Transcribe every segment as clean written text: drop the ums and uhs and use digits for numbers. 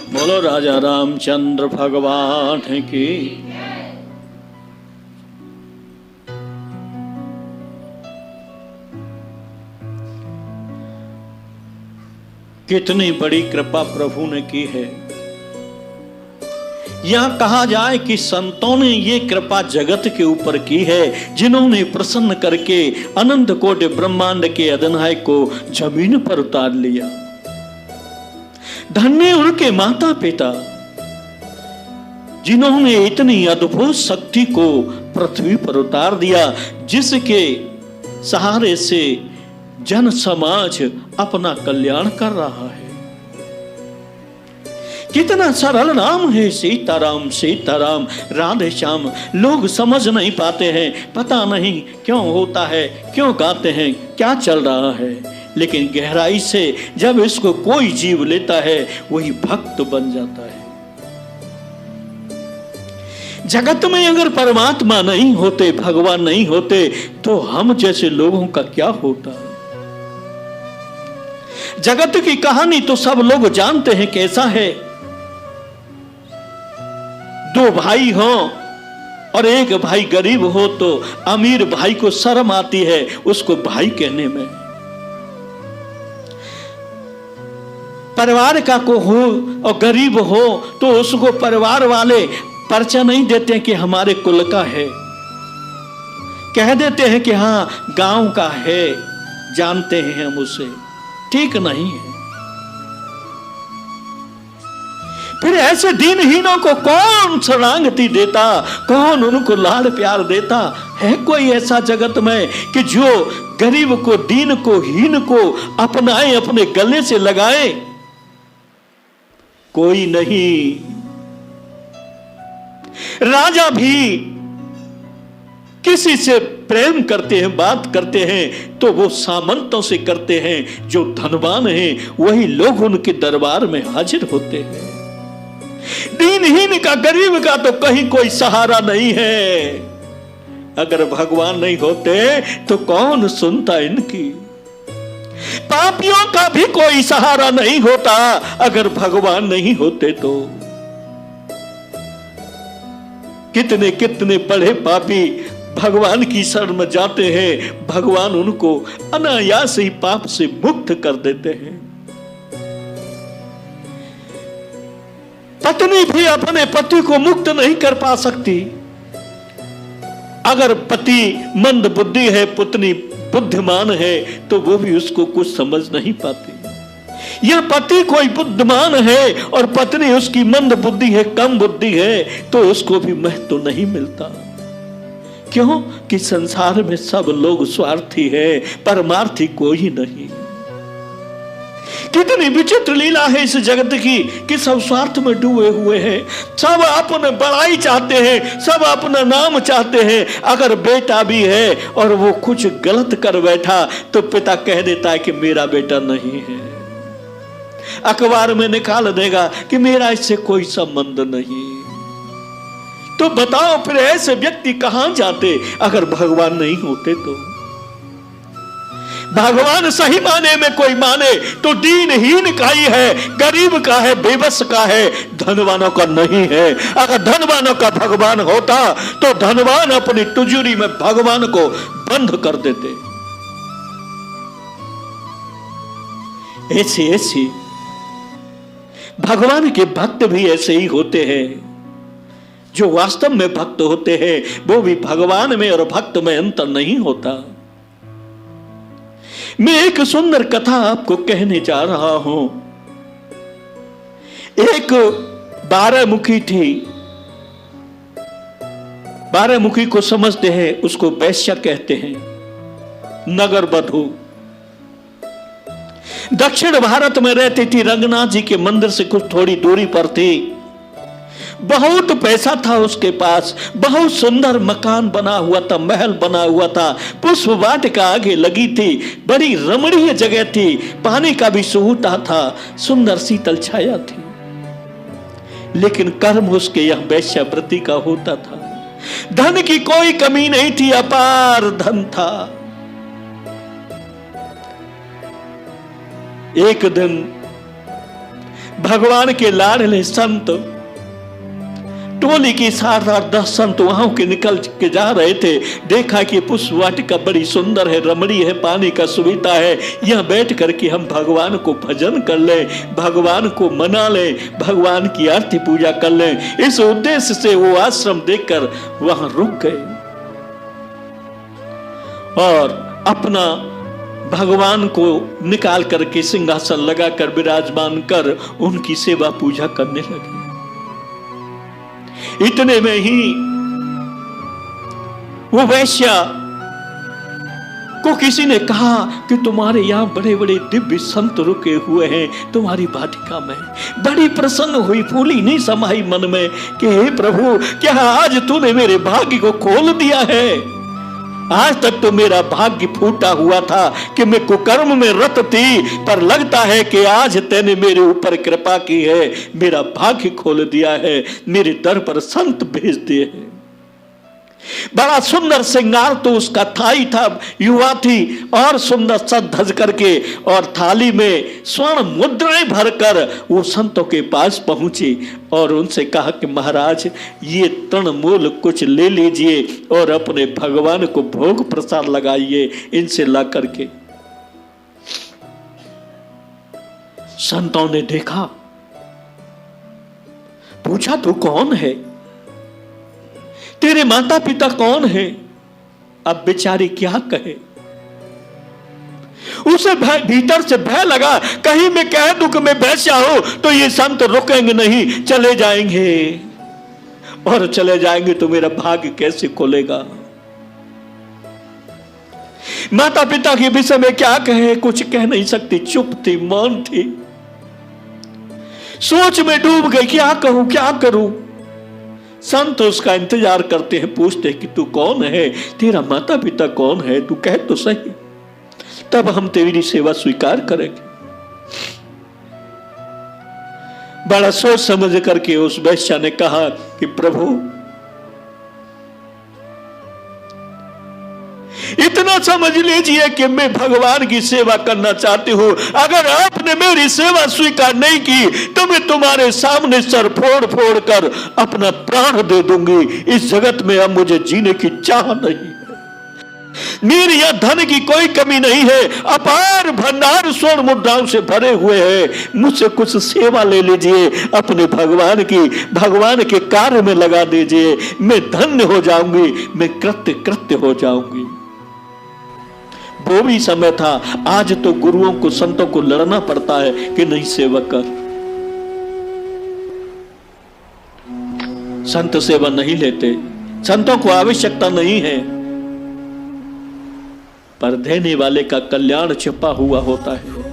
बोलो राजा रामचंद्र भगवान की। कितनी बड़ी कृपा प्रभु ने की है। यहां कहा जाए कि संतों ने ये कृपा जगत के ऊपर की है, जिन्होंने प्रसन्न करके अनंत कोटि ब्रह्मांड के अधिनायक को जमीन पर उतार लिया। धन्य उनके माता पिता, जिन्होंने इतनी अद्भुत शक्ति को पृथ्वी पर उतार दिया, जिसके सहारे से जन समाज अपना कल्याण कर रहा है। कितना सरल नाम है सीताराम, सीताराम, राधे श्याम। लोग समझ नहीं पाते हैं, पता नहीं क्यों होता है, क्यों गाते हैं, क्या चल रहा है, लेकिन गहराई से जब इसको कोई जीव लेता है वही भक्त बन जाता है। जगत में अगर परमात्मा नहीं होते, भगवान नहीं होते, तो हम जैसे लोगों का क्या होता। जगत की कहानी तो सब लोग जानते हैं कैसा है। दो भाई हो और एक भाई गरीब हो तो अमीर भाई को शर्म आती है उसको भाई कहने में। परिवार का को हो और गरीब हो तो उसको परिवार वाले परिचय नहीं देते कि हमारे कुल का है, कह देते हैं कि हाँ गांव का है, जानते हैं हम उसे। ठीक नहीं है। फिर ऐसे दीनहीनों को कौन शरणागति देता, कौन उनको लाड़ प्यार देता है? कोई ऐसा जगत में कि जो गरीब को, दीन को, हीन को अपनाए, अपने गले से लगाए? कोई नहीं। राजा भी किसी से प्रेम करते हैं, बात करते हैं तो वो सामंतों से करते हैं। जो धनवान हैं वही लोग उनके दरबार में हाजिर होते हैं। दीनहीन का, गरीब का तो कहीं कोई सहारा नहीं है। अगर भगवान नहीं होते तो कौन सुनता इनकी। पापियों का भी कोई सहारा नहीं होता अगर भगवान नहीं होते तो। कितने कितने बड़े पापी भगवान की शरण में जाते हैं, भगवान उनको अनायास ही पाप से मुक्त कर देते हैं। पत्नी भी अपने पति को मुक्त नहीं कर पा सकती। अगर पति मंद बुद्धि है, पत्नी बुद्धिमान है, तो वो भी उसको कुछ समझ नहीं पाती। या पति कोई बुद्धिमान है और पत्नी उसकी मंद बुद्धि है, कम बुद्धि है, तो उसको भी महत्व नहीं मिलता। क्यों? कि संसार में सब लोग स्वार्थी है, परमार्थी कोई नहीं। कितनी विचित्र लीला है इस जगत की कि सब स्वार्थ में डूबे हुए हैं। सब अपने बड़ाई चाहते हैं, सब अपना नाम चाहते हैं। अगर बेटा भी है और वो कुछ गलत कर बैठा तो पिता कह देता है कि मेरा बेटा नहीं है। अखबार में निकाल देगा कि मेरा इससे कोई संबंध नहीं। तो बताओ फिर ऐसे व्यक्ति कहां जाते अगर भगवान नहीं होते तो? भगवान सही माने में कोई माने तो दीनहीन का ही है, गरीब का है, बेबस का है, धनवानों का नहीं है। अगर धनवानों का भगवान होता तो धनवान अपनी तिजोरी में भगवान को बंद कर देते। ऐसे ऐसे भगवान के भक्त भी ऐसे ही होते हैं। जो वास्तव में भक्त होते हैं वो भी भगवान में और भक्त में अंतर नहीं होता। मैं एक सुंदर कथा आपको कहने जा रहा हूं। एक 12 मुखी थी। 12 मुखी को समझते हैं, उसको वैश्या कहते हैं, नगर बधू। दक्षिण भारत में रहती थी, रंगनाथ जी के मंदिर से कुछ थोड़ी दूरी पर थी। बहुत पैसा था उसके पास, बहुत सुंदर मकान बना हुआ था, महल बना हुआ था, पुष्प वाटिका आगे लगी थी, बड़ी रमणीय जगह थी, पानी का भी सुहूटा था, सुंदर शीतल छाया थी। लेकिन कर्म उसके यह वैश्यावृत्ति का होता था। धन की कोई कमी नहीं थी, अपार धन था। एक दिन भगवान के लाडले संत टोली की 7-8-10 संत वहां के निकल के जा रहे थे। देखा कि पुष्प वाटिका बड़ी सुंदर है, रमणीय है, पानी का सुविधा है, यहाँ बैठ करके हम भगवान को भजन कर लें, भगवान को मना लें, भगवान की आरती पूजा कर लें। इस उद्देश्य से वो आश्रम देखकर वहां रुक गए और अपना भगवान को निकाल करके सिंहासन लगाकर विराजमान कर उनकी सेवा पूजा करने लगे। इतने में ही वो वैश्या को किसी ने कहा कि तुम्हारे यहां बड़े बड़े दिव्य संत रुके हुए हैं तुम्हारी वाटिका में। बड़ी प्रसन्न हुई, फूली नहीं समाई मन में कि हे प्रभु, क्या आज तूने मेरे भाग्य को खोल दिया है। आज तक तो मेरा भाग्य फूटा हुआ था कि मैं कुकर्म में रत थी, पर लगता है कि आज तेने मेरे ऊपर कृपा की है, मेरा भाग्य खोल दिया है, मेरे दर पर संत भेज दिए हैं। बड़ा सुंदर श्रृंगार तो उसका था ही था, युवा थी और सुंदर सज धज करके, और थाली में स्वर्ण मुद्राएं भरकर वो संतों के पास पहुंची और उनसे कहा कि महाराज, ये तृणमूल कुछ ले लीजिए और अपने भगवान को भोग प्रसाद लगाइए इनसे ला करके। संतों ने देखा, पूछा तू कौन है, तेरे माता पिता कौन है। अब बेचारी क्या कहे, उसे भीतर से भय लगा, कहीं मैं कह दूं कि मैं वैश्या हूं तो ये संत रुकेंगे नहीं, चले जाएंगे, और चले जाएंगे तो मेरा भाग्य कैसे खोलेगा। माता पिता के विषय में क्या कहे, कुछ कह नहीं सकती, चुप थी, मौन थी, सोच में डूब गई, क्या कहूं क्या करूं। संत उसका इंतजार करते हैं, पूछते हैं कि तू कौन है, तेरा माता पिता कौन है, तू कह तो सही, तब हम तेरी सेवा स्वीकार करेंगे। बड़ा सोच समझ करके उस वैश्या ने कहा कि प्रभु, इतना समझ लीजिए कि मैं भगवान की सेवा करना चाहती हूं, अगर आपने मेरी सेवा स्वीकार नहीं की तो मैं तुम्हारे सामने सर फोड़ फोड़ कर अपना प्राण दे दूंगी। इस जगत में अब मुझे जीने की चाह नहीं है, मेरे यहां धन की कोई कमी नहीं है, अपार भंडार स्वर्ण मुद्राओं से भरे हुए हैं, मुझसे कुछ सेवा ले लीजिए अपने भगवान की, भगवान के कार्य में लगा दीजिए, मैं धन्य हो जाऊंगी, मैं कृत्य हो जाऊंगी। वो भी समय था, आज तो गुरुओं को संतों को लड़ना पड़ता है कि नहीं सेवा कर, संत सेवा नहीं लेते, संतों को आवश्यकता नहीं है, पर देने वाले का कल्याण छिपा हुआ होता है।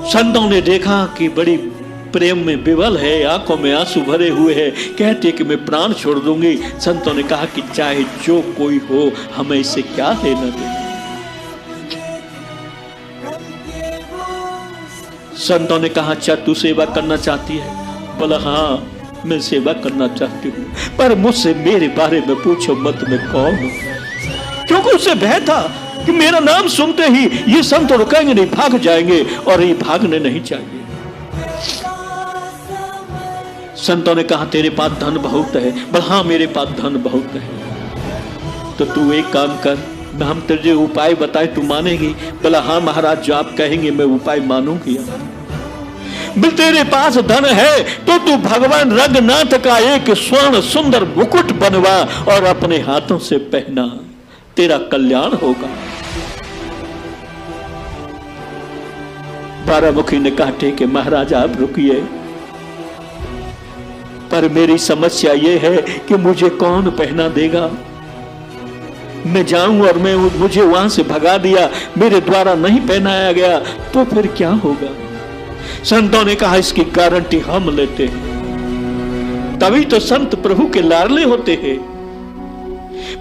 संतों ने देखा कि बड़ी प्रेम में विवल है, आंखों में आंसू भरे हुए हैं, कहते कि मैं प्राण छोड़ दूंगी। संतों ने कहा कि चाहे जो कोई हो, हमें इससे क्या लेना देना। संतों ने कहा अच्छा तू सेवा करना चाहती है, बोला हाँ मैं सेवा करना चाहती हूँ, पर मुझसे मेरे बारे में पूछो मत, मैं कौन हूं। क्योंकि उसे भय था कि मेरा नाम सुनते ही ये संत रुकेंगे नहीं, भाग जाएंगे, और ये भागने नहीं चाहिए। संतों ने कहा तेरे पास धन बहुत है, बोला हाँ मेरे पास धन बहुत है, तो तू एक काम कर, हम तुझे उपाय बताए, तू मानेगी। बोला हाँ महाराज, जो आप कहेंगे मैं उपाय मानूंगी। तेरे पास धन है तो तू भगवान रंगनाथ का एक स्वर्ण सुंदर मुकुट बनवा और अपने हाथों से पहना, तेरा कल्याण होगा। बारामुखी ने कहा ठीक है महाराज आप रुकिए, पर मेरी समस्या यह है कि मुझे कौन पहना देगा। मैं जाऊं और मुझे वहां से भगा दिया, मेरे द्वारा नहीं पहनाया गया तो फिर क्या होगा। संतों ने कहा इसकी गारंटी हम लेते हैं, तभी तो संत प्रभु के लाडले होते हैं।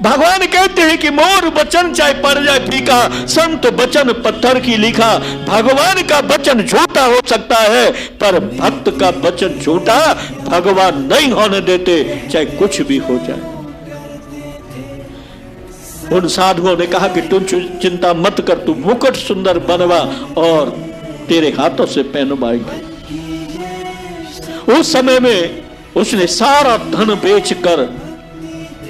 भगवान कहते हैं कि मोर वचन चाहे पड़ जाए फीका, संत वचन पत्थर की लिखा। भगवान का वचन झूठा हो सकता है, पर भक्त का वचन झूठा भगवान नहीं होने देते, चाहे कुछ भी हो जाए। उन साधुओं ने कहा कि तुम चिंता मत कर, तू मुकुट सुंदर बनवा और तेरे हाथों से पहनवाएंगे। उस समय में उसने सारा धन बेचकर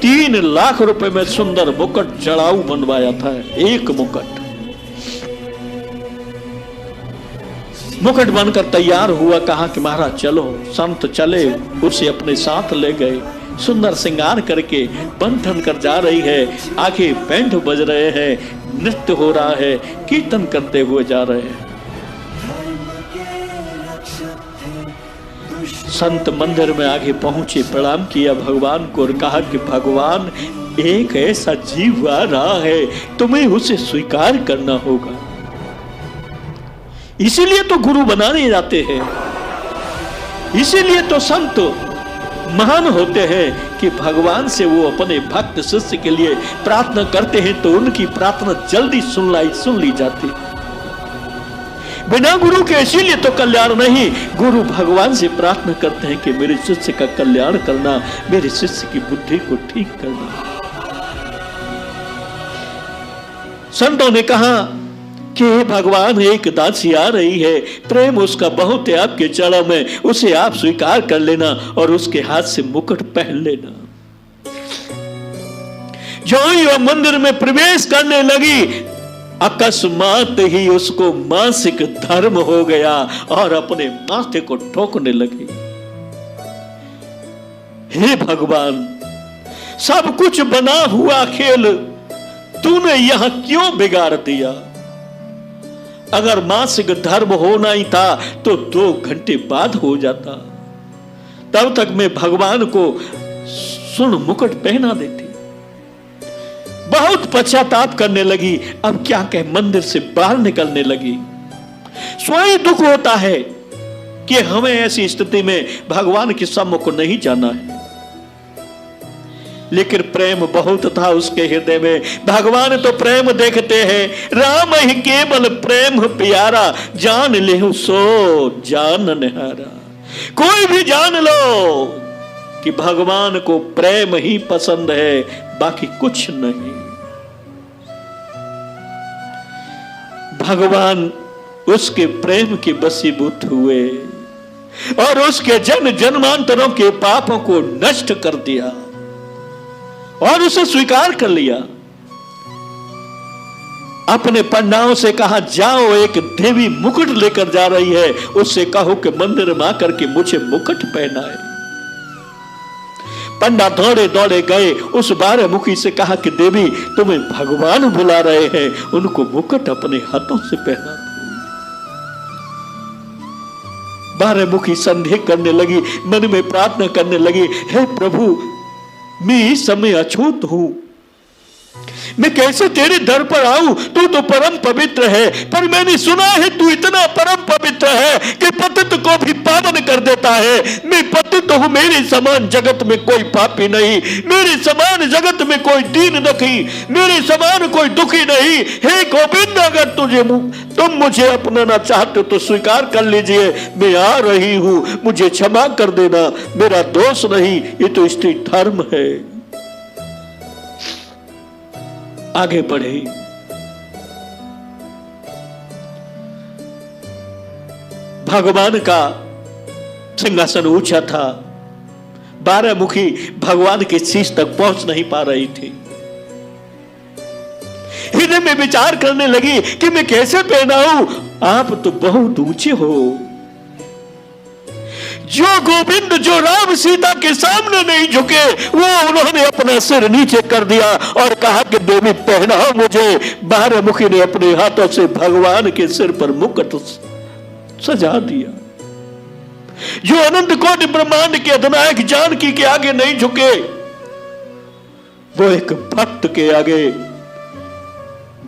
3 लाख रुपए में सुंदर मुकुट जड़ाऊ बनवाया था। एक मुकुट बनकर तैयार हुआ। कहा कि महाराज चलो। संत चले, उसे अपने साथ ले गए। सुंदर श्रृंगार करके बंधन कर जा रही है। आगे बैंड बज रहे हैं, नृत्य हो रहा है, कीर्तन करते हुए जा रहे हैं। संत मंदिर में आगे पहुंचे, प्रणाम किया भगवान को और कहा कि भगवान, एक ऐसा जीव आ रहा है, तुम्हें उसे स्वीकार करना होगा। इसीलिए तो गुरु बनाने जाते हैं, इसीलिए तो संत महान होते हैं कि भगवान से वो अपने भक्त शिष्य के लिए प्रार्थना करते हैं तो उनकी प्रार्थना जल्दी सुन ली जाती। बिना गुरु के इसीलिए तो कल्याण नहीं। गुरु भगवान से प्रार्थना करते हैं कि मेरे शिष्य का कल्याण करना, मेरे शिष्य की बुद्धि को ठीक करना। संतों ने कहा कि भगवान, एक दासी आ रही है, प्रेम उसका बहुत है आपके चरणों में, उसे आप स्वीकार कर लेना और उसके हाथ से मुकुट पहन लेना। जो ही वह मंदिर में प्रवेश करने लगी, अकस्मात ही उसको मासिक धर्म हो गया और अपने माथे को ठोकने लगी। हे भगवान, सब कुछ बना हुआ खेल तूने यहां क्यों बिगाड़ दिया? अगर मासिक धर्म होना ही था तो 2 घंटे बाद हो जाता, तब तक मैं भगवान को स्वर्ण मुकुट पहना देती। बहुत पश्चाताप करने लगी। अब क्या कह, मंदिर से बाहर निकलने लगी। स्वयं दुख होता है कि हमें ऐसी स्थिति में भगवान के सम्मुख नहीं जाना है, लेकिन प्रेम बहुत था उसके हृदय में। भगवान तो प्रेम देखते हैं। राम ही केवल प्रेम प्यारा, जान ले सो जान निहारा। कोई भी जान लो कि भगवान को प्रेम ही पसंद है, बाकी कुछ नहीं। भगवान उसके प्रेम के वशीभूत हुए और उसके जन्मांतरों के पापों को नष्ट कर दिया और उसे स्वीकार कर लिया। अपने पंडाओं से कहा, जाओ, एक देवी मुकुट लेकर जा रही है, उससे कहो कि मंदिर में आकर के मुझे मुकुट पहनाए। पंडा दौड़े दौड़े गए, उस 12 मुखी से कहा कि देवी, तुम्हें भगवान बुला रहे हैं, उनको मुकुट अपने हाथों से पहना दो। 12 मुखी संदेह करने लगी, मन में प्रार्थना करने लगी, हे प्रभु, मैं इस समय अछूत हूं, मैं कैसे तेरे दर पर आऊं? तू तो परम पवित्र है, पर मैंने सुना है तू इतना परम पवित्र है कि पतित को भी पावन कर देता है। मैं पतित हूं, मेरे समान जगत में कोई पापी नहीं, मेरे समान जगत में कोई दीन नहीं, मेरे समान कोई दुखी नहीं। हे गोविंद, अगर तुम मुझे अपनाना चाहते हो तो स्वीकार कर लीजिए, मैं आ रही हूं, मुझे क्षमा कर देना, मेरा दोष नहीं, ये तो स्त्री धर्म है। आगे बढ़े। भगवान का सिंहासन ऊंचा था, 12 मुखी भगवान के शीश तक पहुंच नहीं पा रही थी। हृदय में विचार करने लगी कि मैं कैसे पहनाऊं, आप तो बहुत ऊंचे हो। जो गोविंद, जो राम सीता के सामने नहीं झुके, वो उन्होंने अपना सिर नीचे कर दिया और कहा कि देवी पहनाओ मुझे। 12 मुखी ने अपने हाथों से भगवान के सिर पर मुकुट सजा दिया। जो अनंत कोटि ब्रह्मांड के अधिनायक जानकी के आगे नहीं झुके, वो एक भक्त के आगे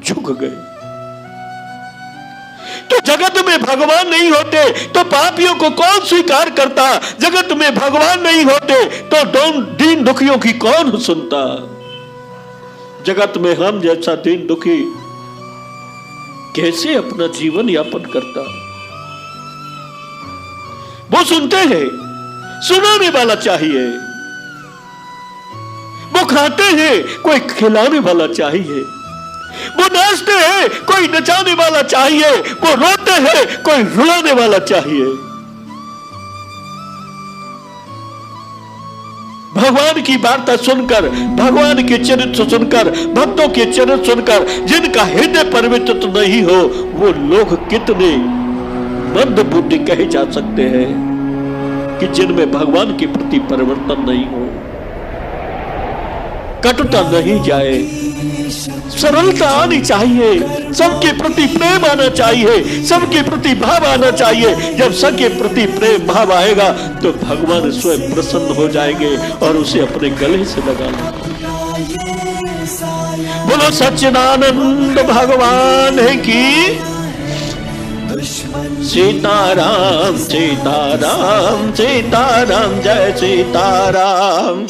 झुक गए। तो जगत में भगवान नहीं होते तो पापियों को कौन स्वीकार करता? जगत में भगवान नहीं होते तो दीन दुखियों की कौन सुनता? जगत में हम जैसा दीन दुखी कैसे अपना जीवन यापन करता? वो सुनते हैं, सुनाने वाला चाहिए। वो खाते हैं, कोई खिलाने वाला चाहिए। वो नाचते हैं, कोई नचाने वाला चाहिए। वो रोते हैं, कोई रुलाने वाला चाहिए। भगवान की वार्ता सुनकर, भगवान के चरित्र सुनकर, भक्तों के चरित्र सुनकर जिनका हृदय पवित्र तो नहीं हो, वो लोग कितने मंद बुद्धि कहे जा सकते हैं कि जिनमें भगवान के प्रति परिवर्तन नहीं हो, कटुता नहीं जाए, सरलता आनी चाहिए, सबके प्रति प्रेम आना चाहिए, सबके प्रति भाव आना चाहिए। जब सबके प्रति प्रेम भाव आएगा तो भगवान स्वयं प्रसन्न हो जाएंगे और उसे अपने गले से लगा लेंगे। बोलो सच्चिदानंद भगवान की सीताराम सीताराम सीताराम, जय सीताराम।